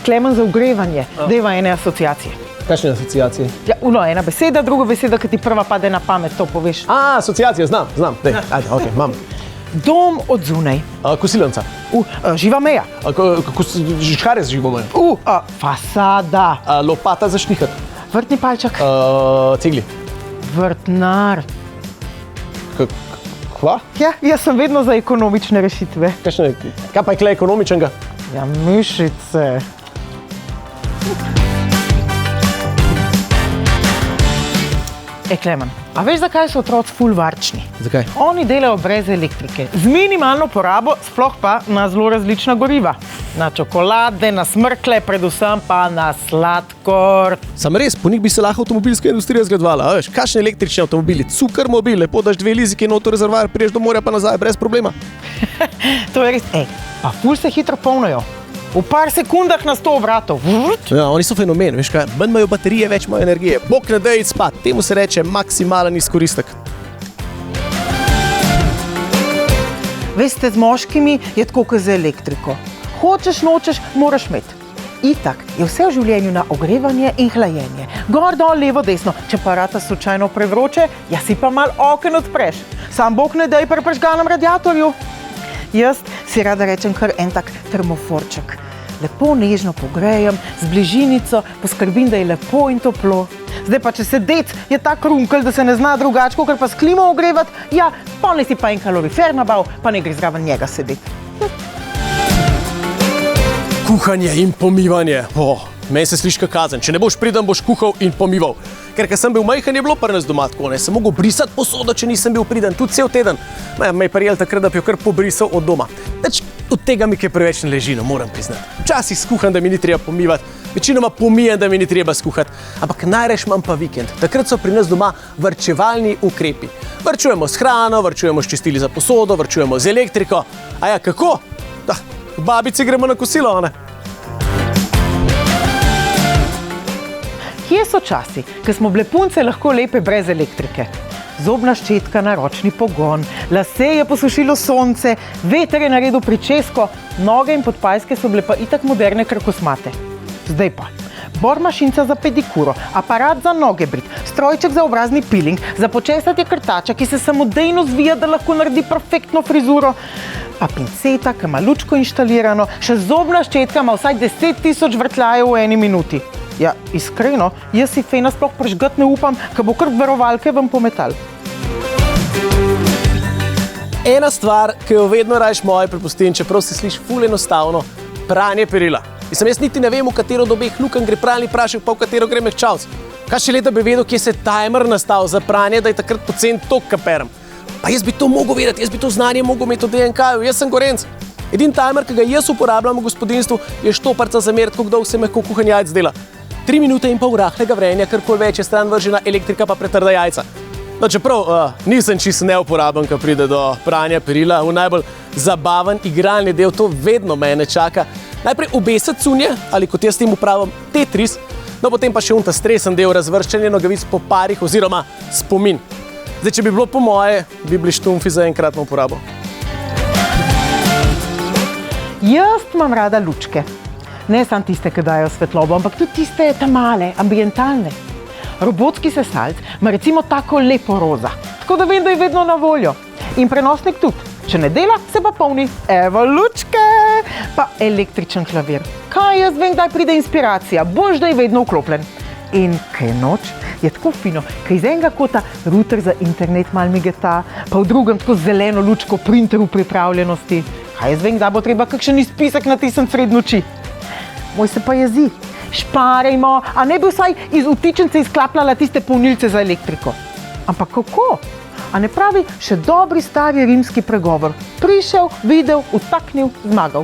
Klemen, za ogrevanje, deva ene asociacije. Kakšne asociacije? Ja, ena beseda, druga beseda, ki ti prva pade na pamet, to poveš. Asociacije, znam. Dej, ajde, okej, imam. Dom od zunaj. Kosilnica. Živa meja. Kaj je z živo mejo? Fasada. Lopata za šnihat. Vrtni palček. Cegli. Vrtnar. Kva? Ja, jaz sem vedno za ekonomične rešitve. Kaj pa je kle ekonomičnega? Ja, mišice. Klemen, a veš, zakaj so otroci ful varčni? Zakaj? Oni delajo brez elektrike, z minimalno porabo, sploh pa na zelo različna goriva. Na čokolade, na smrkle, predvsem pa na sladkor. Sam res, po njih bi se lahko avtomobilska industrija zgledovala. Veš, kakšni električni avtomobili, cukr mobil, lepo daš 2 lizike in avto rezervoar, priješ do morja pa nazaj, brez problema. To je res, pa ful se hitro polnijo. V par sekundah na 100 obratov. Ja, oni so fenomen, veš kaj, manj imajo baterije, več imajo energije. Bog ne daj spat, temu se reče maksimalen izkoristek. Veste, z moškimi je tako kot z elektriko. Hočeš, nočeš, moraš imeti. Itak je vse v življenju na ogrevanje in hlajenje. Gor, dol, levo, desno. Če pa rata slučajno prevroče, ja si pa mal oken odpreš. Sam Bog ne daj pri prežganem radiatorju. Jaz si rada rečem kar en tak termoforček. Lepo nežno pogrejem, z bližinico, poskrbim, da je lepo in toplo. Zdaj pa, če se dec je tak runkel, da se ne zna drugačko, ker pa s klimo ogrevati, ja, polni si pa en kalorifer nabav, pa ne gre zraven njega sedeti. Kuhanje in pomivanje. Meni se sliši kazen. Če ne boš priden, boš kuhal in pomival. Ker sem bil majhen, je bilo pri nas doma tako, ne. Sem mogel brisati posodo, če nisem bil priden, tudi cel teden. Me je prijel takrat, da bi jo kar pobrisal od doma. Od tega mi kaj preveč ne leži, moram priznati. Včasih skuham, da mi ni treba pomivati, večinoma pomijem, da mi ni treba skuhati. Ampak najrajši imam pa vikend. Takrat so pri nas doma varčevalni ukrepi. Varčujemo s hrano, varčujemo s čistili za posodo, varčujemo z elektriko. A ja, kako? K babici gremo na kosilo, ne? Kje so časi, ko smo bile punce lahko lepe brez elektrike? Zobna ščetka na ročni pogon, lase je posušilo sonce, veter je naredil pričesko, noge in podpajske so bile pa itak moderne kar kosmate. Zdaj pa bormašinca za pedikuro, aparat za noge brit, strojček za obrazni piling, za počesati krtača, ki se samodejno zvija, da lahko naredi perfektno frizuro, pa pinceta, ki ima lučko inštalirano, še zobna ščetka ima vsaj 10.000 vrtljajev v eni minuti. Ja, iskreno, jaz si fejna sploh prežgat ne upam, ka bo kar varovalke vam pometal. Ena stvar, ki jo vedno rajš moje prepustim, čeprav se sliši ful enostavno, pranje perila. Jaz niti ne vem, v katero od obeh lukenj gre pralni prašek, pa v katero gre mehčalec. Kaj še leta bi vedel, kje se je timer nastal za pranje, da je takrat pocen tok kaperem. Pa jaz bi to mogel vedeti, jaz bi to znanje mogel imeti v DNK-ju, jaz sem Gorenc. Edin timer, ki ga jaz uporabljam v gospodinjstvu, je štoparca za meriti, kako dolgo se mehko kuhan jajc dela. 3 minute in pol rahlega vrenja, karkoli več je stran vržena, elektrika pa pretrda jajca. No, čeprav nisem čisto neuporaben, ko pride do pranja perila, v najbolj zabaven igralni del, to vedno mene čaka. Najprej obesati cunje, ali kot jaz tem upravim Tetris, no potem pa še ta stresen del razvrščanja nogavic po parih oziroma spomin. Zdaj, če bi bilo po moje, bi bili štumfi za enkratno uporabo. Jaz imam rada lučke. Ne samo tiste, ki dajo svetlobo, ampak tudi tiste male, ambientalne. Robotski sesalc ima recimo tako lepo roza, tako da vem, da je vedno na voljo. In prenosnik tudi. Če ne dela, se pa polni. Evo lučke! Pa električen klavir. Kaj jaz vem, kdaj pride inspiracija, boš da je vedno vklopljen. In kaj noč je tako fino, kaj iz enega kota router za internet mal migeta, pa v drugem tako zeleno lučko printer v pripravljenosti. Kaj jaz vem, kdaj bo treba kakšen izpisek natisniti sred noči. Moj se pa jezi. Šparejmo, a ne bi vsaj iz vtičnice izklapljala tiste polnilce za elektriko. Ampak kako? A ne pravi še dobri stari rimski pregovor. Prišel, videl, vtaknil, zmagal.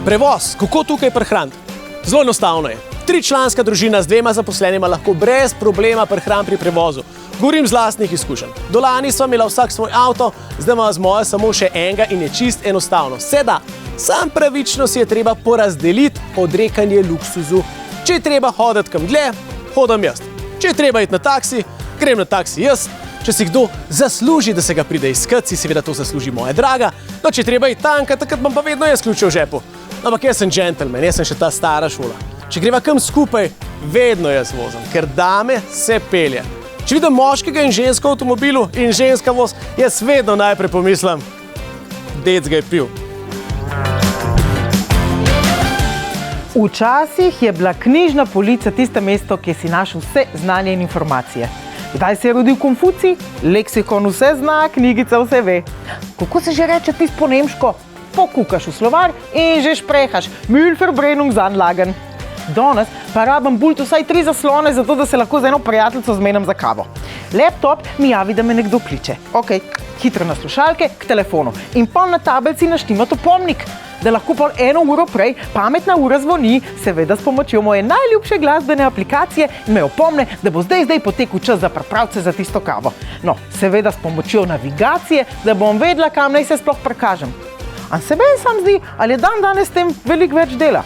Prevoz, kako tukaj prehraniti? Zelo enostavno je. 3-članska družina z 2 zaposlenima lahko brez problema prehrani pri prevozu. Govorim z lastnih izkušenj. Do lani sva imela vsak svoj avto, zdaj ima z mojo samo še enega in je čist enostavno. Se da, sam pravično si je treba porazdeliti odrekanje luksuzu. Če je treba hoditi kam dlje, hodim jaz. Če je treba iti na taksi, grem na taksi jaz. Če si kdo zasluži, da se ga pride iskat, si seveda to zasluži moja draga. No, če treba iti tanka, takrat bom pa vedno jaz ključe v žepu. Ampak jaz sem džentelmen, jaz sem še ta stara šola. Če greva kam skupaj, vedno jaz vozim, ker dame se pelje. Če vidim moškega in žensko v avtomobilu in ženska voz, jaz vedno najprej pomislim, dec ga je pil. Včasih je bila knjižna polica tiste mesto, kjer si našel vse znanje in informacije. Kdaj se je rodil Konfucij? Leksikon vse zna, knjigica vse ve. Kako se že reče tisto po nemško? Pokukaš v slovar in že šprehaš. Mühlverbrenungsanlagen. Danes pa rabim bult vsaj 3 zaslone, zato da se lahko z eno prijateljico zmenim za kavo. Laptop mi javi, da me nekdo kliče. Ok, hitro na slušalke, k telefonu. In pol na tabelci naštimati opomnik, da lahko pol 1 uro prej pametna ura zvoni, seveda s pomočjo moje najljubše glasbene aplikacije in me opomne, da bo zdaj potekel čas za pripravce za tisto kavo. No, seveda s pomočjo navigacije, da bom vedela, kam naj se sploh prikažem. A se meni sam zdi, ali je danes s tem veliko več dela.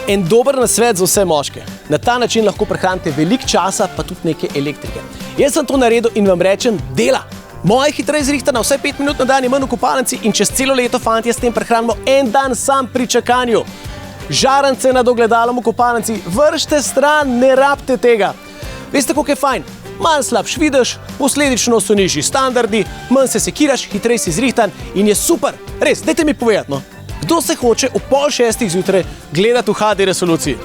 En dober nasvet za vse moške. Na ta način lahko prihranite veliko časa, pa tudi neke elektrike. Jaz sem to naredil in vam rečem, dela. Moja hitreje zrihtana, vsaj 5 minut na dan je manj v kopalnici in čez celo leto, fantje, s tem prehranimo en dan sam pri čakanju. Žarance nad ogledalom v kopalnici, vršite stran, ne rabite tega. Veste, koliko je fajn? Manj slabš vidiš, posledično so nižji standardi, manj se sekiraš, hitreje si zrihtan in je super. Res, dajte mi povedati, no. Kdo se hoče ob 5:30 zjutraj gledati v HD resoluciji?